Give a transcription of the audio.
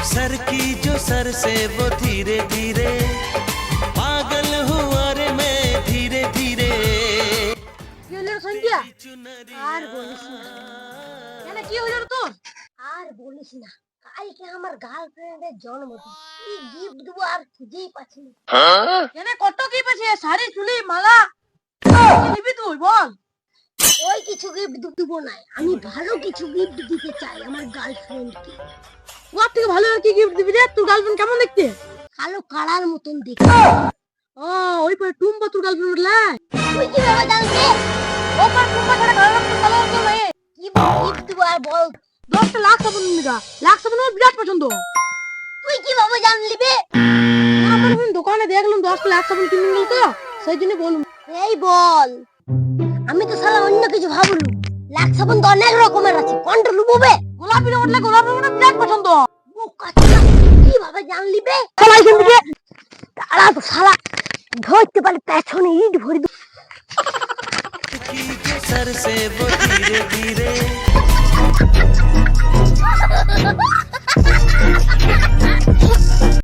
sir की जो sir से वो धीरे धीरे पागल हुआ रे मैं धीरे धीरे संध्या আর বলিস না কেন কি হলো তোর আর বলিস না কালকে আমার গার্লফ্রেন্ডের জন্মদিন কি গিফট দেব আর খুঁজেই পাচ্ছি না কেন কত গিফট আছে শাড়ি চুড়ি মালা কি নিবি তুই বল ওই কিছু গিফট দেব না আমি ভালো কিছু গিফট দিতে চাই আমার গার্লফ্রেন্ডকে ওর থেকে ভালো আর কি গিফট দিবি রে তোর গার্লফ্রেন্ড কেমন দেখতে কালো কালার মতন দেখতে ও ওই পরে টুম্বা তোর গার্লফ্রেন্ড বললা তুই কি ভাবে জানলি ও পর টুম্বা ছাড়া কালার তো নাই কি গিফট দিব আর বল 10 লাখ সাবুন নিগা লাখ সাবুন আমার বিরাট পছন্দ তুই কি ভাবে জানলি বে আমার দোকানে দেখলাম 10 লাখ সাবুন কিনে নিল তো সেইজন্য বলুম এই বল আমি তো শালা অন্য কিছু ভাবলু লাখ সাবুন তো অনেক রকমের আছে কোনটা লুবো বে গোলাপি উঠলে গোলাপি আমার বিরাট পছন্দ ও কাচ্চা কি ভাবে জানলি বে শালা এখান থেকে তারা তো শালা ধরতে পারে পেছনে ইট ভরি की जो सर से वो धीरे धीरे